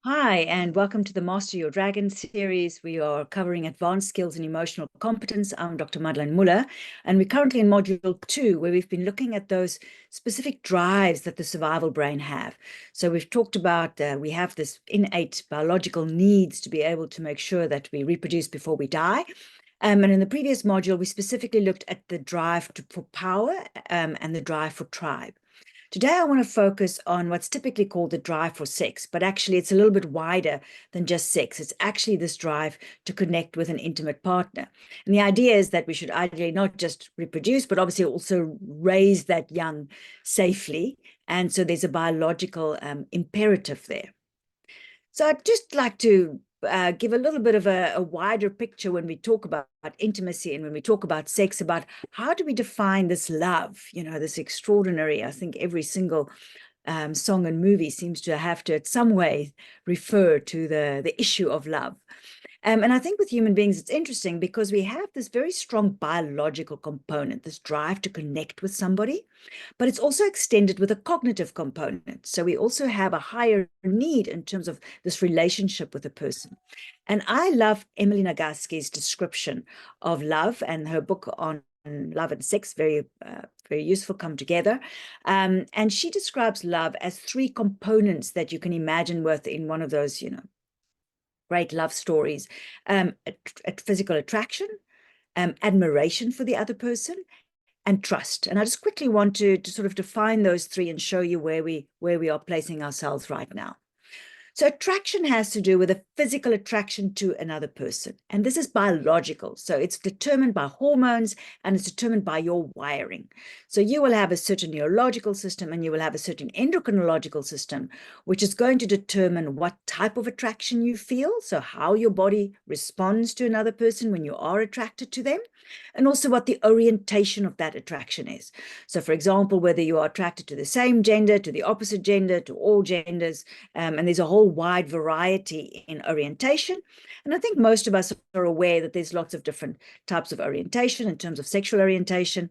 Hi, and welcome to the Master Your Dragon series. We are covering advanced skills in emotional competence. I'm Dr. Madeleine Muller, and we're currently in module 2, where we've been looking at those specific drives that the survival brain have. So we've talked about we have this innate biological needs to be able to make sure that we reproduce before we die. And in the previous module, we specifically looked at the drive for power and the drive for tribe. Today, I want to focus on what's typically called the drive for sex, but actually it's a little bit wider than just sex. It's actually this drive to connect with an intimate partner. And the idea is that we should ideally not just reproduce, but obviously also raise that young safely. And so there's a biological imperative there. So I'd just like to give a little bit of a wider picture when we talk about intimacy and when we talk about sex, about how do we define this love, this extraordinary, I think every single song and movie seems to have to, in some way, refer to the issue of love. And I think with human beings, it's interesting because we have this very strong biological component, this drive to connect with somebody, but it's also extended with a cognitive component. So we also have a higher need in terms of this relationship with a person. And I love Emily Nagoski's description of love, and her book on love and sex, very useful, come together. And she describes love as three components that you can imagine within one of those, great love stories: physical attraction, admiration for the other person, and trust. And I just quickly want to sort of define those three and show you where we are placing ourselves right now. So attraction has to do with a physical attraction to another person. And this is biological. So it's determined by hormones and it's determined by your wiring. So you will have a certain neurological system and you will have a certain endocrinological system, which is going to determine what type of attraction you feel. So how your body responds to another person when you are attracted to them, and also what the orientation of that attraction is. So for example, whether you are attracted to the same gender, to the opposite gender, to all genders, and there's a whole wide variety in orientation. And I think most of us are aware that there's lots of different types of orientation in terms of sexual orientation.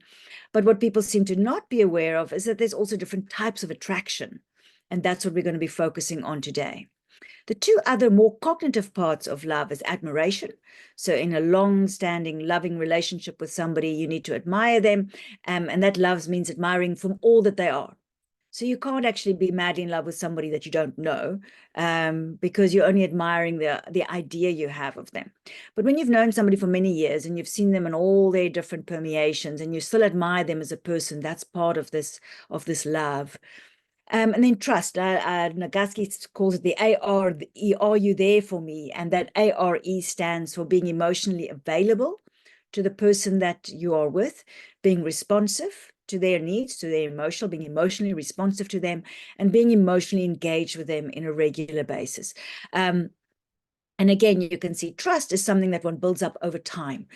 But what people seem to not be aware of is that there's also different types of attraction. And that's what we're going to be focusing on today. The two other more cognitive parts of love is admiration. So in a long-standing loving relationship with somebody, you need to admire them. And that love means admiring from all that they are. So you can't actually be madly in love with somebody that you don't know, because you're only admiring the idea you have of them. But when you've known somebody for many years and you've seen them in all their different permeations and you still admire them as a person, that's part of this love. And then trust. Nagoski calls it the AR, the E, are you there for me? And that ARE stands for being emotionally available to the person that you are with, being responsive to their needs, to their emotional, being emotionally responsive to them, and being emotionally engaged with them in a regular basis. And again, you can see trust is something that one builds up over time,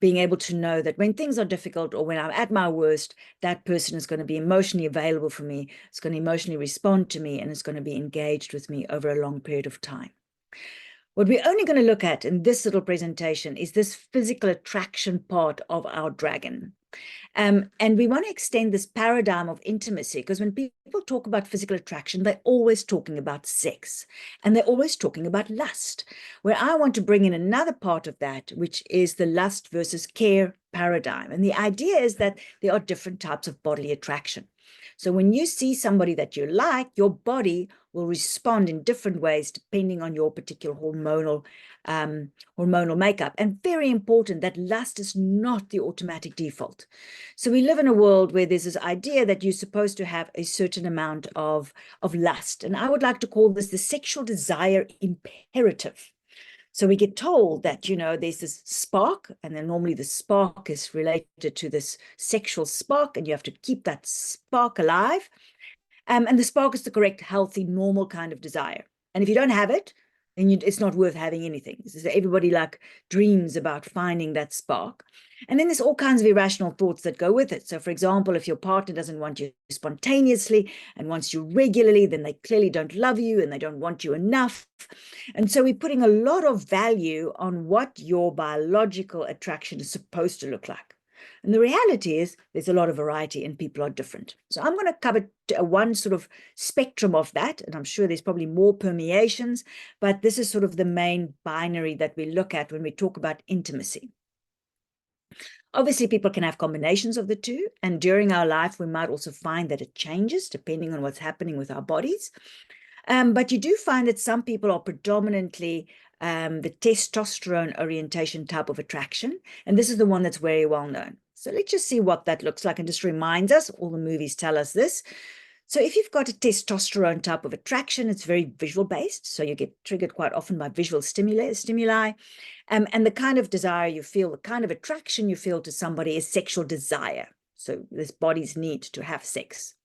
being able to know that when things are difficult or when I'm at my worst, that person is going to be emotionally available for me, it's going to emotionally respond to me, and it's going to be engaged with me over a long period of time. What we're only going to look at in this little presentation is this physical attraction part of our dragon. And we want to extend this paradigm of intimacy, because when people talk about physical attraction, they're always talking about sex and they're always talking about lust, where I want to bring in another part of that, which is the lust versus care paradigm. And the idea is that there are different types of bodily attraction. So when you see somebody that you like, your body will respond in different ways depending on your particular hormonal makeup. And very important, that lust is not the automatic default. So we live in a world where there's this idea that you're supposed to have a certain amount of lust. And I would like to call this the sexual desire imperative. So we get told that, there's this spark, and then normally the spark is related to this sexual spark, and you have to keep that spark alive. And the spark is the correct, healthy, normal kind of desire. And if you don't have it, then it's not worth having anything. So everybody dreams about finding that spark. And then there's all kinds of irrational thoughts that go with it. So for example, if your partner doesn't want you spontaneously and wants you regularly, then they clearly don't love you and they don't want you enough. And so we're putting a lot of value on what your biological attraction is supposed to look like. And the reality is there's a lot of variety and people are different. So I'm going to cover one sort of spectrum of that. And I'm sure there's probably more permeations, but this is sort of the main binary that we look at when we talk about intimacy. Obviously, people can have combinations of the two. And during our life, we might also find that it changes depending on what's happening with our bodies. But you do find that some people are predominantly the testosterone orientation type of attraction. And this is the one that's very well known. So let's just see what that looks like and just reminds us, all the movies tell us this. So if you've got a testosterone type of attraction, it's very visual based. So you get triggered quite often by visual stimuli. And the kind of desire you feel, the kind of attraction you feel to somebody is sexual desire. So this body's need to have sex.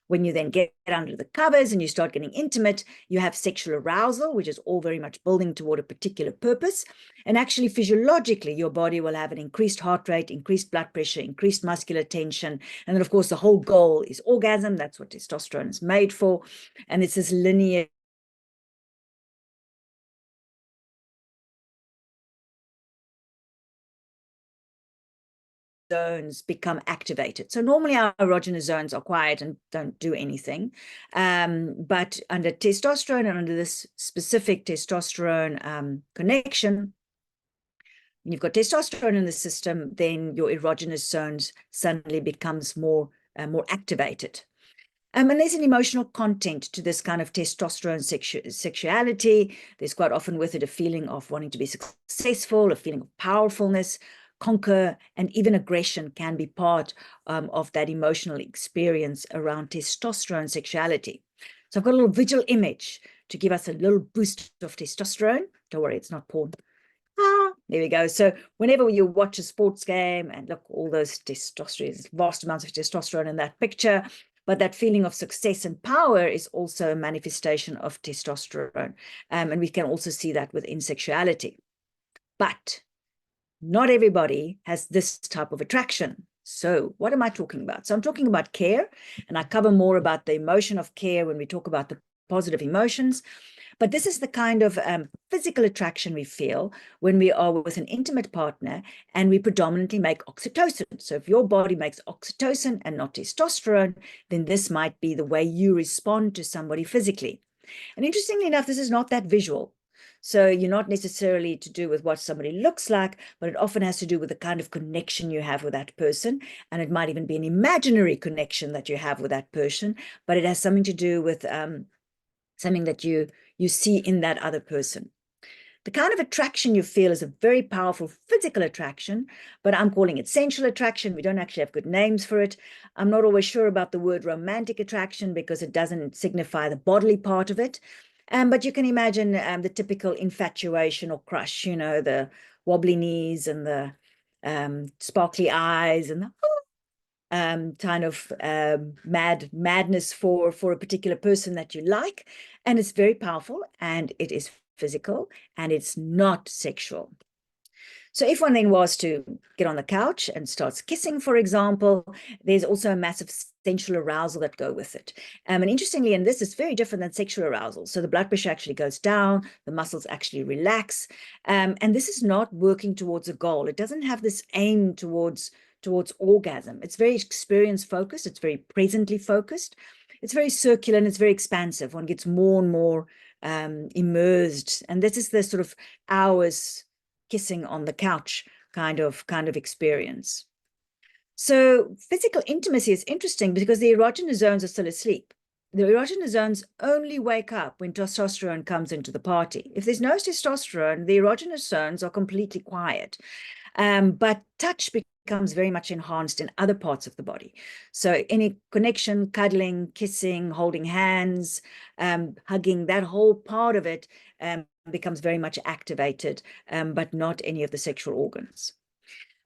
When you then get under the covers and you start getting intimate, you have sexual arousal, which is all very much building toward a particular purpose. And actually, physiologically, your body will have an increased heart rate, increased blood pressure, increased muscular tension. And then, of course, the whole goal is orgasm. That's what testosterone is made for. And it's this linear zones become activated. So normally our erogenous zones are quiet and don't do anything. But under testosterone and under this specific testosterone connection, when you've got testosterone in the system, then your erogenous zones suddenly becomes more activated. And there's an emotional content to this kind of testosterone sexuality. There's quite often with it a feeling of wanting to be successful, a feeling of powerfulness, conquer, and even aggression can be part of that emotional experience around testosterone sexuality. So I've got a little visual image to give us a little boost of testosterone. Don't worry, it's not porn. There we go. So whenever you watch a sports game and look, all those testosterone, vast amounts of testosterone in that picture, but that feeling of success and power is also a manifestation of testosterone. And we can also see that within sexuality. But not everybody has this type of attraction. So what am I talking about? So I'm talking about care, and I cover more about the emotion of care when we talk about the positive emotions. But this is the kind of physical attraction we feel when we are with an intimate partner and we predominantly make oxytocin. So if your body makes oxytocin and not testosterone, then this might be the way you respond to somebody physically. And interestingly enough, this is not that visual. So you're not necessarily to do with what somebody looks like, but it often has to do with the kind of connection you have with that person. And it might even be an imaginary connection that you have with that person, but it has something to do with something that you see in that other person. The kind of attraction you feel is a very powerful physical attraction, but I'm calling it sensual attraction. We don't actually have good names for it. I'm not always sure about the word romantic attraction because it doesn't signify the bodily part of it. But you can imagine the typical infatuation or crush, you know, the wobbly knees and the sparkly eyes and the kind of madness for a particular person that you like. And it's very powerful and it is physical and it's not sexual. So if one then was to get on the couch and starts kissing, for example, there's also a massive sensual arousal that go with it. And interestingly, and this is very different than sexual arousal. So the blood pressure actually goes down, the muscles actually relax. And this is not working towards a goal. It doesn't have this aim towards orgasm. It's very experience focused. It's very presently focused. It's very circular and it's very expansive. One gets more and more immersed. And this is the sort of hours kissing on the couch kind of experience. So physical intimacy is interesting because the erogenous zones are still asleep. The erogenous zones only wake up when testosterone comes into the party. If there's no testosterone, the erogenous zones are completely quiet. But touch becomes very much enhanced in other parts of the body. So any connection, cuddling, kissing, holding hands, hugging, that whole part of it becomes very much activated, but not any of the sexual organs.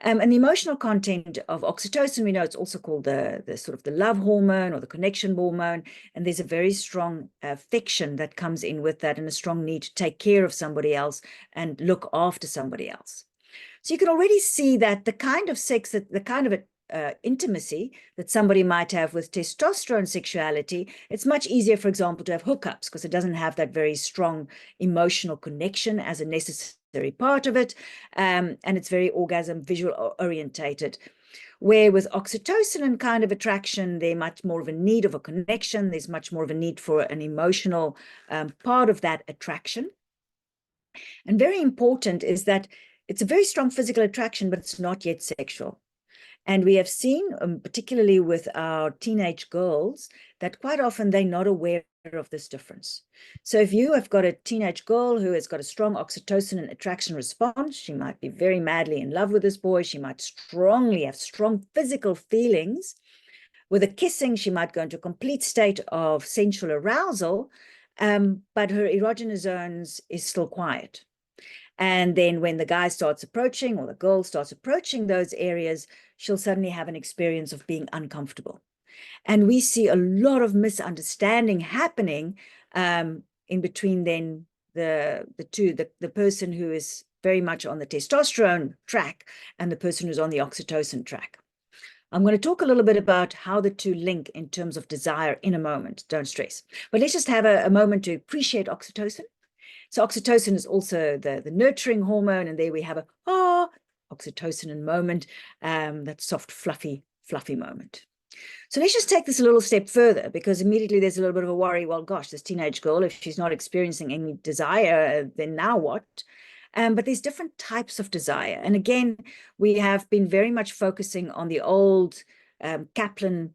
And the emotional content of oxytocin, we know it's also called the sort of the love hormone or the connection hormone. And there's a very strong affection that comes in with that and a strong need to take care of somebody else and look after somebody else. So you can already see that the kind of sex, the kind of intimacy that somebody might have with testosterone sexuality, it's much easier, for example, to have hookups because it doesn't have that very strong emotional connection as a necessary part of it. And it's very orgasm visual orientated. Where with oxytocin and kind of attraction, there's much more of a need of a connection. There's much more of a need for an emotional part of that attraction. And very important is that it's a very strong physical attraction, but it's not yet sexual. And we have seen, particularly with our teenage girls, that quite often they're not aware of this difference. So if you have got a teenage girl who has got a strong oxytocin and attraction response, she might be very madly in love with this boy. She might strongly have strong physical feelings. With a kissing, she might go into a complete state of sensual arousal, but her erogenous zones is still quiet. And then when the guy starts approaching or the girl starts approaching those areas, she'll suddenly have an experience of being uncomfortable. And we see a lot of misunderstanding happening in between then the two, the person who is very much on the testosterone track and the person who's on the oxytocin track. I'm going to talk a little bit about how the two link in terms of desire in a moment. Don't stress. But let's just have a moment to appreciate oxytocin. So oxytocin is also the nurturing hormone, and there we have a oxytocin moment, that soft, fluffy moment. So let's just take this a little step further, because immediately there's a little bit of a worry. Well, gosh, this teenage girl, if she's not experiencing any desire, then now what? But there's different types of desire. And again, we have been very much focusing on the old Kaplan,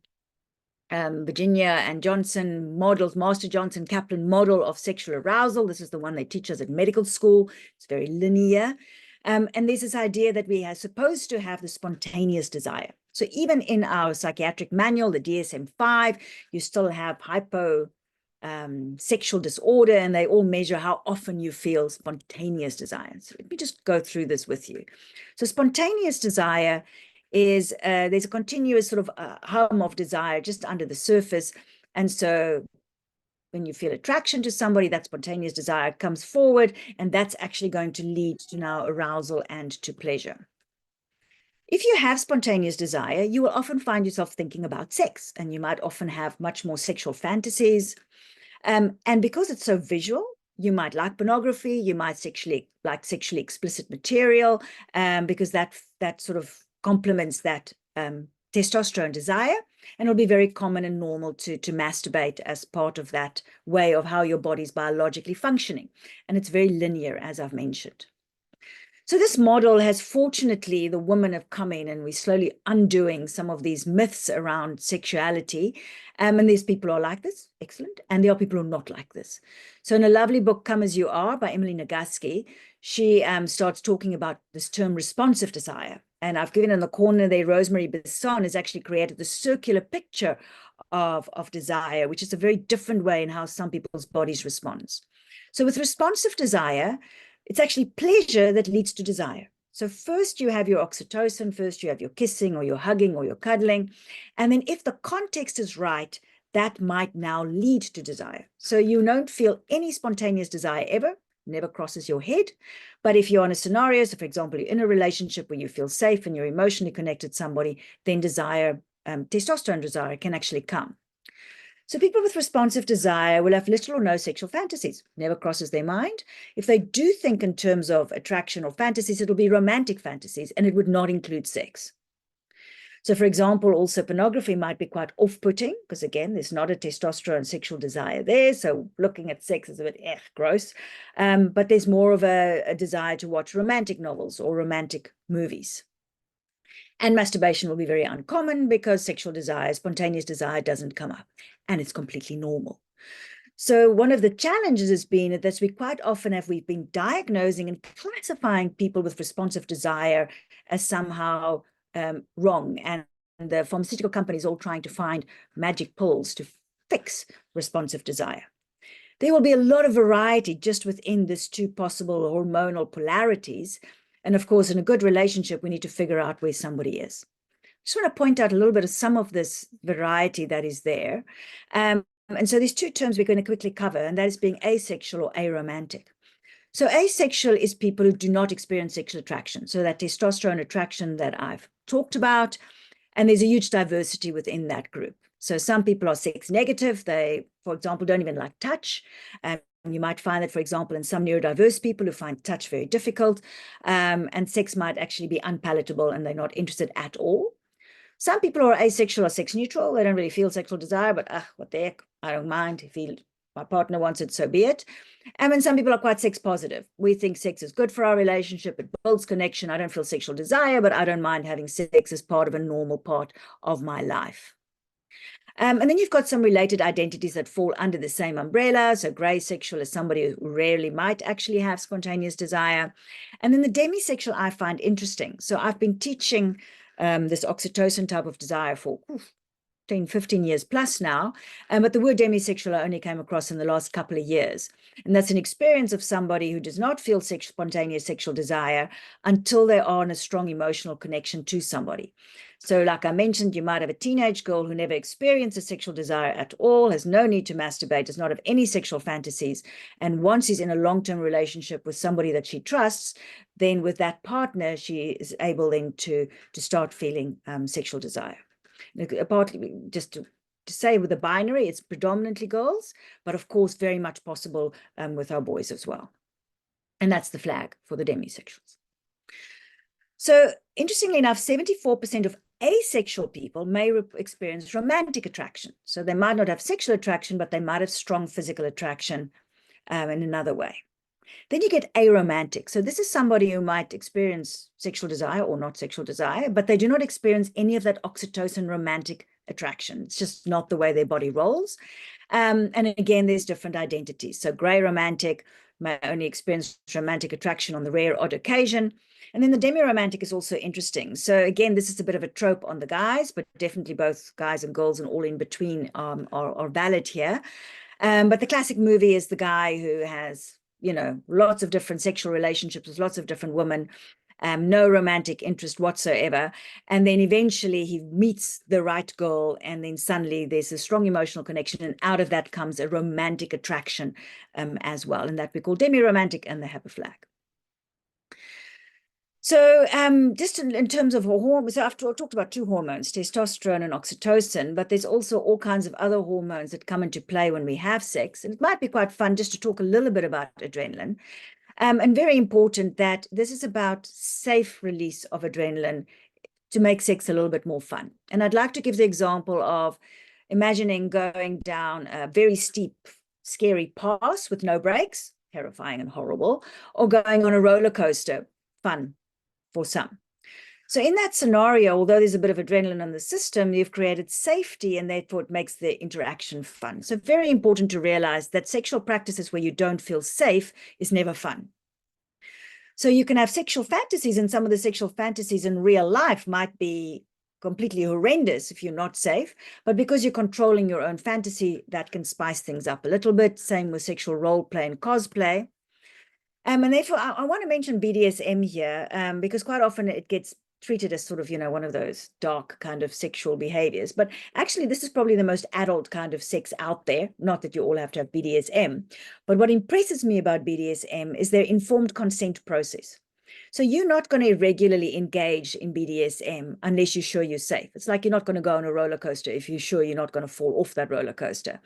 Virginia and Johnson models, Master Johnson Kaplan model of sexual arousal. This is the one they teach us at medical school. It's very linear. And there's this idea that we are supposed to have the spontaneous desire. So even in our psychiatric manual, the DSM-5, you still have sexual disorder, and they all measure how often you feel spontaneous desire. So let me just go through this with you. So spontaneous desire is there's a continuous sort of hum of desire just under the surface. And so when you feel attraction to somebody, that spontaneous desire comes forward, and that's actually going to lead to now arousal and to pleasure. If you have spontaneous desire, you will often find yourself thinking about sex, and you might often have much more sexual fantasies. And because it's so visual, you might like pornography, you might like sexually explicit material, because that sort of complements that testosterone desire. And it'll be very common and normal to masturbate as part of that way of how your body's biologically functioning. And it's very linear, as I've mentioned. So this model has, fortunately, the women have come in, and we're slowly undoing some of these myths around sexuality. And these people are like this, excellent. And there are people who are not like this. So in a lovely book, Come As You Are by Emily Nagoski, she starts talking about this term responsive desire. And I've given in the corner there, Rosemary Besson has actually created the circular picture of desire, which is a very different way in how some people's bodies respond. So with responsive desire, it's actually pleasure that leads to desire. So first you have your oxytocin, first you have your kissing or your hugging or your cuddling. And then if the context is right, that might now lead to desire. So you don't feel any spontaneous desire ever, never crosses your head. But if you're on a scenario, so for example, you're in a relationship where you feel safe and you're emotionally connected to somebody, then desire, testosterone desire can actually come. So people with responsive desire will have little or no sexual fantasies, never crosses their mind. If they do think in terms of attraction or fantasies, it'll be romantic fantasies, and it would not include sex. So for example, also pornography might be quite off-putting, because again, there's not a testosterone sexual desire there. So looking at sex is a bit gross. But there's more of a desire to watch romantic novels or romantic movies. And masturbation will be very uncommon, because sexual desire, spontaneous desire, doesn't come up, and it's completely normal. So one of the challenges has been that we quite often we've been diagnosing and classifying people with responsive desire as somehow wrong. And the pharmaceutical companies all trying to find magic pills to fix responsive desire. There will be a lot of variety just within these two possible hormonal polarities. And of course, in a good relationship, we need to figure out where somebody is. I just want to point out a little bit of some of this variety that is there. And so there's two terms we're going to quickly cover, and that is being asexual or aromantic. So asexual is people who do not experience sexual attraction. So that testosterone attraction that I've talked about, and there's a huge diversity within that group. So some people are sex negative. They, for example, don't even like touch. You might find that, for example, in some neurodiverse people who find touch very difficult, and sex might actually be unpalatable and they're not interested at all. Some people who are asexual or sex neutral. They don't really feel sexual desire, but what the heck, I don't mind. If my partner wants it, so be it. And then some people are quite sex positive. We think sex is good for our relationship. It builds connection. I don't feel sexual desire, but I don't mind having sex as part of a normal part of my life. And then you've got some related identities that fall under the same umbrella. So gray sexual is somebody who rarely might actually have spontaneous desire. And then the demisexual I find interesting. So I've been teaching this oxytocin type of desire for 10, 15 years plus now. But the word demisexual I only came across in the last couple of years. And that's an experience of somebody who does not feel spontaneous sexual desire until they are in a strong emotional connection to somebody. So like I mentioned, you might have a teenage girl who never experiences sexual desire at all, has no need to masturbate, does not have any sexual fantasies. And once she's in a long-term relationship with somebody that she trusts, then with that partner, she is able then to start feeling sexual desire. Partly just to say with the binary, it's predominantly girls, but of course, very much possible with our boys as well. And that's the flag for the demisexuals. So interestingly enough, 74% of asexual people may experience romantic attraction. So they might not have sexual attraction, but they might have strong physical attraction in another way. Then you get aromantic. So this is somebody who might experience sexual desire or not sexual desire, but they do not experience any of that oxytocin romantic attraction. It's just not the way their body rolls. And again, there's different identities. So gray romantic may only experience romantic attraction on the rare odd occasion. And then the demi-romantic is also interesting. So again, this is a bit of a trope on the guys, but definitely both guys and girls and all in between are valid here. But the classic movie is the guy who has, lots of different sexual relationships with lots of different women, no romantic interest whatsoever. And then eventually he meets the right girl, and then suddenly there's a strong emotional connection, and out of that comes a romantic attraction as well. And that we call demi-romantic, and they have a flag. So just in terms of hormones, so I've talked about two hormones, testosterone and oxytocin, but there's also all kinds of other hormones that come into play when we have sex. And it might be quite fun just to talk a little bit about adrenaline. And very important that this is about safe release of adrenaline to make sex a little bit more fun. And I'd like to give the example of imagining going down a very steep, scary pass with no brakes, terrifying and horrible, or going on a roller coaster, fun for some. So in that scenario, although there's a bit of adrenaline in the system, you've created safety, and therefore it makes the interaction fun. So very important to realize that sexual practices where you don't feel safe is never fun. So you can have sexual fantasies, and some of the sexual fantasies in real life might be completely horrendous if you're not safe, but because you're controlling your own fantasy, that can spice things up a little bit. Same with sexual role play and cosplay. And therefore, I want to mention BDSM here because quite often it gets treated as sort of, one of those dark kind of sexual behaviors. But actually, this is probably the most adult kind of sex out there. Not that you all have to have BDSM. But what impresses me about BDSM is their informed consent process. So you're not going to regularly engage in BDSM unless you're sure you're safe. It's like you're not going to go on a roller coaster if you're sure you're not going to fall off that roller coaster.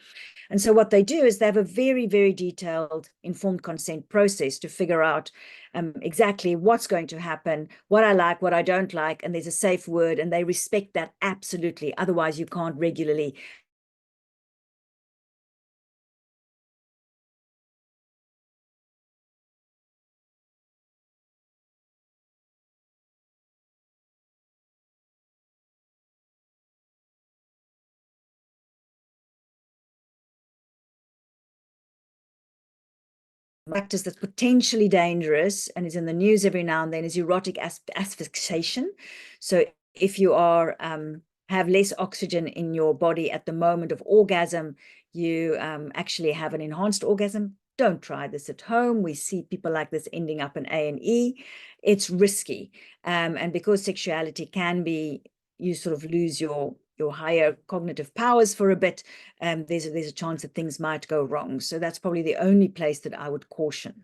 And so what they do is they have a very, very detailed informed consent process to figure out exactly what's going to happen, what I like, what I don't like, and there's a safe word, and they respect that absolutely. Otherwise, you can't regularly practice that's potentially dangerous and is in the news every now and then is erotic asphyxiation. So if you are have less oxygen in your body at the moment of orgasm, you actually have an enhanced orgasm. Don't try this at home. We see people like this ending up in A&E. It's risky. And because sexuality can be, you sort of lose your higher cognitive powers for a bit, there's a chance that things might go wrong. So that's probably the only place that I would caution.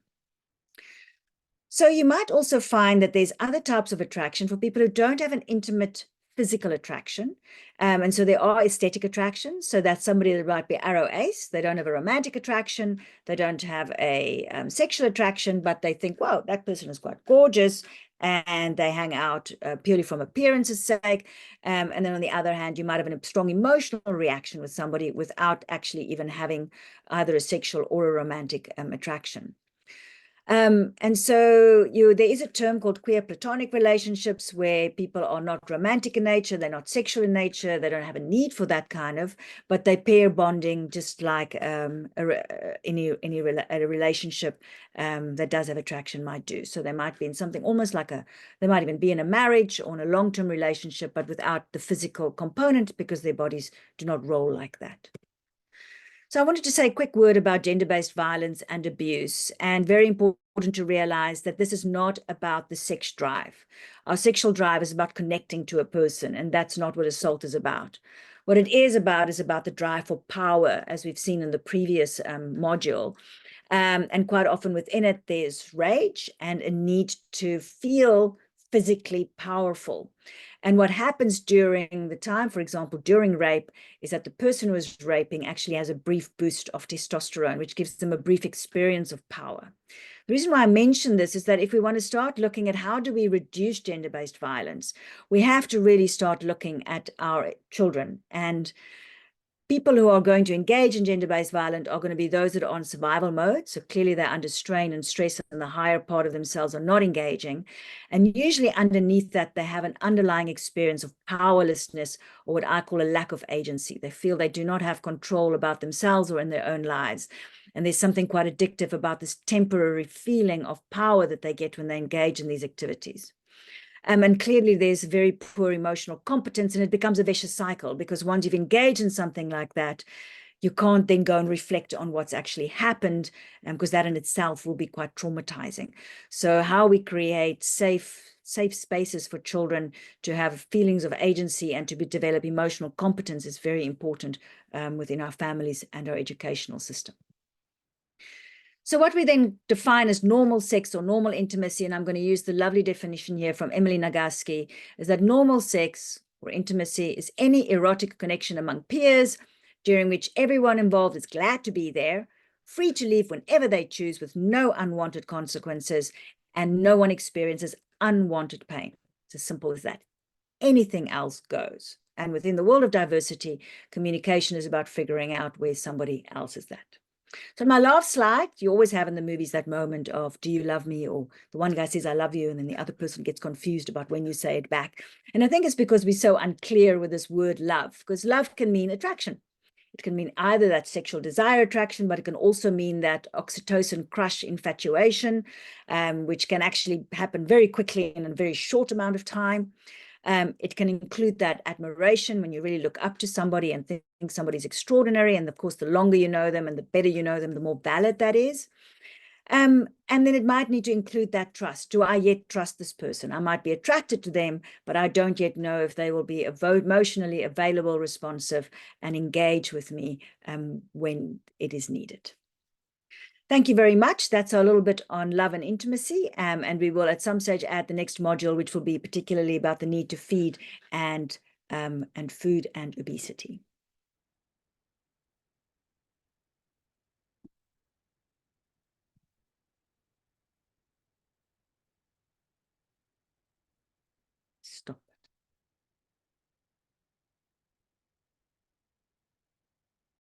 So you might also find that there's other types of attraction for people who don't have an intimate physical attraction. And so there are aesthetic attractions. So that's somebody that might be aro ace. They don't have a romantic attraction. They don't have a sexual attraction, but they think, wow, that person is quite gorgeous. and they hang out purely from appearance's sake. And then on the other hand, you might have a strong emotional reaction with somebody without actually even having either a sexual or a romantic attraction. And so there is a term called queer platonic relationships, where people are not romantic in nature, they're not sexual in nature, they don't have a need for that kind of, but they pair bonding just like any relationship that does have attraction might do. So they might be in something almost like they might even be in a marriage or in a long-term relationship, but without the physical component because their bodies do not roll like that. So I wanted to say a quick word about gender-based violence and abuse, and very important to realize that this is not about the sex drive. Our sexual drive is about connecting to a person, and that's not what assault is about. What it is about the drive for power, as we've seen in the previous module. And quite often within it, there's rage and a need to feel physically powerful. And what happens during the time, for example, during rape, is that the person who is raping actually has a brief boost of testosterone, which gives them a brief experience of power. The reason why I mention this is that if we want to start looking at how do we reduce gender-based violence, we have to really start looking at our children. And people who are going to engage in gender-based violence are going to be those that are on survival mode. So clearly they're under strain and stress, and the higher part of themselves are not engaging. And usually underneath that, they have an underlying experience of powerlessness, or what I call a lack of agency. They feel they do not have control about themselves or in their own lives. And there's something quite addictive about this temporary feeling of power that they get when they engage in these activities. And clearly there's very poor emotional competence, and it becomes a vicious cycle, because once you've engaged in something like that, you can't then go and reflect on what's actually happened, because that in itself will be quite traumatizing. So how we create safe spaces for children to have feelings of agency and to develop emotional competence is very important within our families and our educational system. So what we then define as normal sex or normal intimacy, and I'm going to use the lovely definition here from Emily Nagoski, is that normal sex or intimacy is any erotic connection among peers during which everyone involved is glad to be there, free to leave whenever they choose with no unwanted consequences, and no one experiences unwanted pain. It's as simple as that. Anything else goes. And within the world of diversity, communication is about figuring out where somebody else is at. So my last slide, you always have in the movies that moment of, do you love me? Or the one guy says, I love you. And then the other person gets confused about when you say it back. And I think it's because we're so unclear with this word love, because love can mean attraction. It can mean either that sexual desire attraction, but it can also mean that oxytocin crush infatuation, which can actually happen very quickly in a very short amount of time. It can include that admiration when you really look up to somebody and think somebody's extraordinary. And of course, the longer you know them and the better you know them, the more valid that is. And then it might need to include that trust. Do I yet trust this person? I might be attracted to them, but I don't yet know if they will be emotionally available, responsive, and engage with me when it is needed. Thank you very much. That's a little bit on love and intimacy. And we will at some stage add the next module, which will be particularly about the need to feed and food and obesity. Stop.